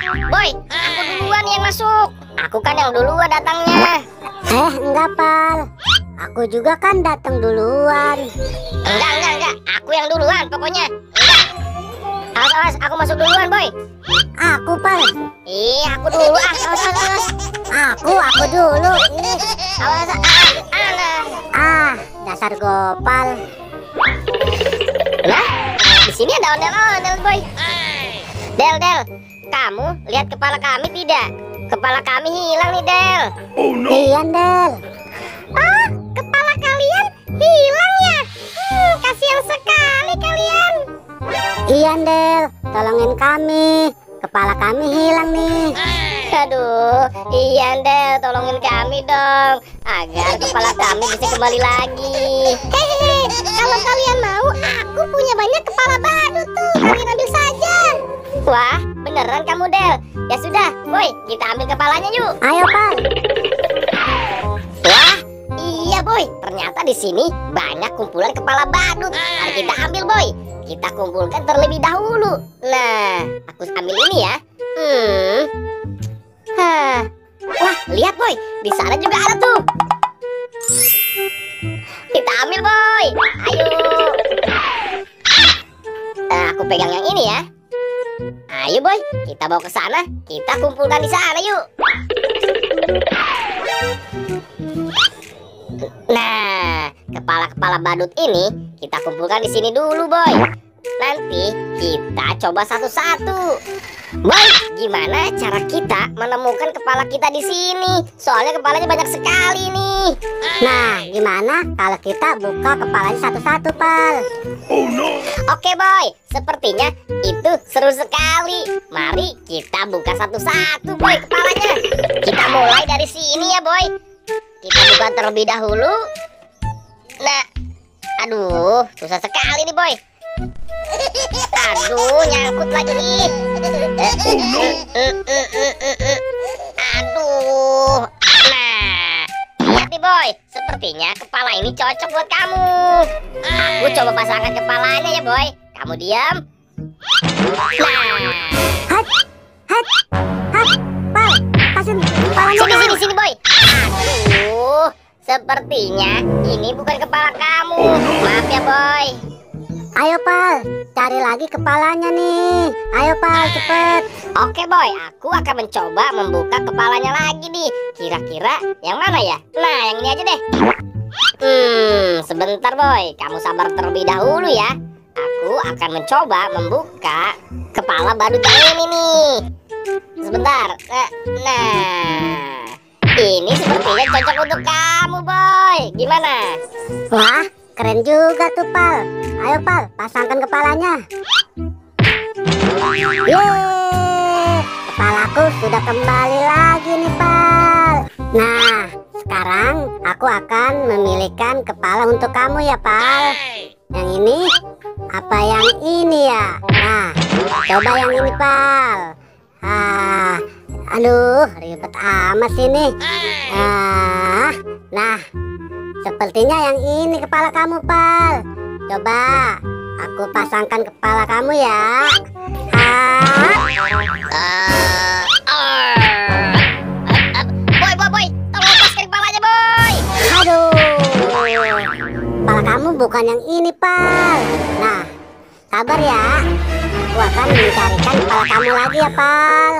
Boy, aku duluan yang masuk. Aku kan yang duluan datangnya. Enggak, Pal. Aku juga kan datang duluan. Enggak. Aku yang duluan pokoknya. Enggak. Awas, aku masuk duluan, Boy. Aku, Pal. Aku dulu. Awas. Aku dulu. Awas. Dasar gopal. Nah, di sini ada ondel-ondel, Boy. Del, kamu lihat kepala kami tidak? Kepala kami hilang nih, Del. Oh no. Iya, Del. Kepala kalian hilang ya? Kasihan sekali kalian. Iya, Del. Tolongin kami. Kepala kami hilang nih. Aduh, iya Del, tolongin kami dong agar kepala kami bisa kembali lagi. Hehehe, kalau kalian mau, aku punya banyak kepala badut tuh. Kalian ambil saja. Wah, beneran kamu Del. Ya sudah, Boy, kita ambil kepalanya yuk. Ayo, Pal. Wah, iya Boy. Ternyata di sini banyak kumpulan kepala badut. Mari kita ambil Boy. Kita kumpulkan terlebih dahulu. Nah, aku ambil ini ya. Wah, lihat Boy, di sana juga ada tuh. Kita ambil Boy. Ayo. Aku pegang yang ini ya. Ayo Boy, kita bawa ke sana. Kita kumpulkan di sana yuk. Nah, kepala-kepala badut ini kita kumpulkan di sini dulu, Boy. Nanti kita coba satu-satu. Boy, gimana cara kita menemukan kepala kita di sini? Soalnya kepalanya banyak sekali nih. Nah, gimana kalau kita buka kepalanya satu-satu, Pal? Oh no. Oke, Boy. Sepertinya itu seru sekali. Mari kita buka satu-satu, Boy, kepalanya. Kita mulai dari sini ya, Boy. Kita buka terlebih dahulu. Nah, aduh, susah sekali nih Boy. Aduh, nyangkut lagi. Aduh. Nah, lihat nih Boy, sepertinya kepala ini cocok buat kamu. Aku coba pasangkan kepalanya ya Boy. Kamu diam. Nah, Hat, Pal. Pasin kepalanya. sini Boy. Aduh, sepertinya ini bukan kepala kamu. Maaf ya Boy. Ayo, Pal. Cari lagi kepalanya nih. Ayo, Pal, cepet. Oke Boy, aku akan mencoba membuka kepalanya lagi nih. Kira-kira yang mana ya? Nah, yang ini aja deh. Sebentar Boy, kamu sabar terlebih dahulu ya. Aku akan mencoba membuka kepala badut yang ini nih. Sebentar. Nah, ini sepertinya cocok untuk kamu Boy. Gimana? Wah, keren juga tuh, Pal. Ayo, Pal, pasangkan kepalanya. Yeay, kepalaku sudah kembali lagi nih, Pal. Nah, sekarang aku akan memilihkan kepala untuk kamu ya, Pal. Yang ini apa yang ini ya? Nah, coba yang ini, Pal. Aduh, ribet amat sini. Nah, sepertinya yang ini kepala kamu, Pal. Coba aku pasangkan kepala kamu ya. Boy, tolong lepaskan kepalanya Boy. Aduh, kepala kamu bukan yang ini, Pal. Nah, sabar ya. Aku akan mencarikan kepala kamu lagi ya, Pal.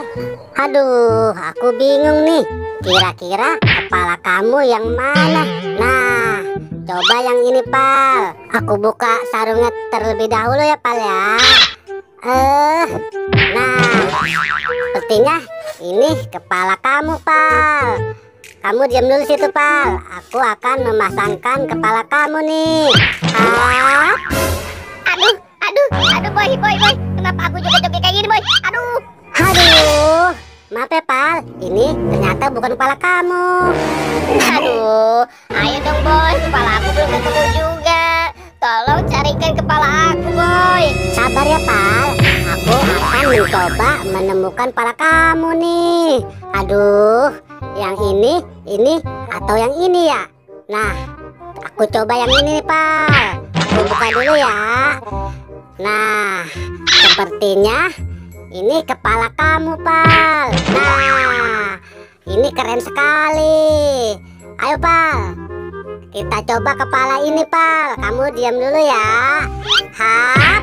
Aduh, aku bingung nih. Kira-kira kepala kamu yang mana? Nah, coba yang ini, Pal. Aku buka sarungnya terlebih dahulu ya, Pal ya. Nah, sepertinya ini kepala kamu, Pal. Kamu diam dulu situ, Pal. Aku akan memasangkan kepala kamu nih. Aduh Boy. Kenapa aku joget-joget kayak gini Boy? Aduh, maaf ya, Pal. Ini ternyata bukan kepala kamu. Aduh, ayo dong Boy, kepala aku belum ketemu juga. Tolong carikan kepala aku Boy. Sabar ya, Pal. Aku akan mencoba menemukan kepala kamu nih. Aduh, yang ini atau yang ini ya? Nah, aku coba yang ini nih, Pal. Aku buka dulu ya. Nah, sepertinya ini kepala kamu, Pal. Nah, ini keren sekali. Ayo, Pal, kita coba kepala ini, Pal. Kamu diam dulu ya. Hap.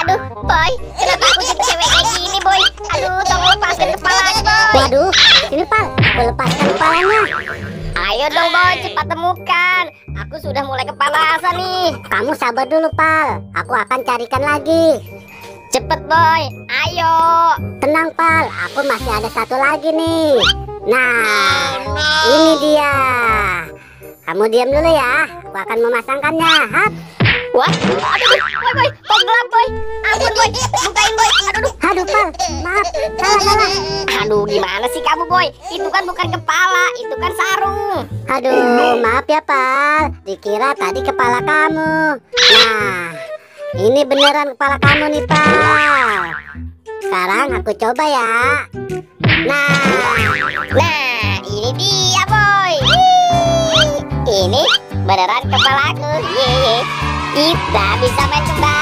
Aduh, Boy, kenapa aku jadi cewek kayak gini, Boy? Aduh, tolong lepaskan kepalanya, Boy. Waduh, ini, Pal, aku lepaskan kepalanya. Ayo dong, Boy, cepat temukan. Aku sudah mulai kepanasan nih. Kamu sabar dulu, Pal. Aku akan carikan lagi. Cepet, Boy, ayo. Tenang, Pal, aku masih ada satu lagi nih. Nah, ini dia. Kamu diam dulu ya. Aku akan memasangkannya. Hap. Wah, aduh, Boy, kok gelap, Boy? Ampun, Boy, bukain, Boy. Aduh, Aduh, Pal, maaf, salah. aduh, gimana sih kamu, Boy? Itu kan bukan kepala, itu kan sarung. Aduh, maaf ya, Pal. Dikira tadi kepala kamu. Nah, ini beneran kepala kamu nih, Pal. Sekarang aku coba ya. Nah, ini dia, Boy. Ini beneran kepalaku. Yeay. Kita bisa main kembali.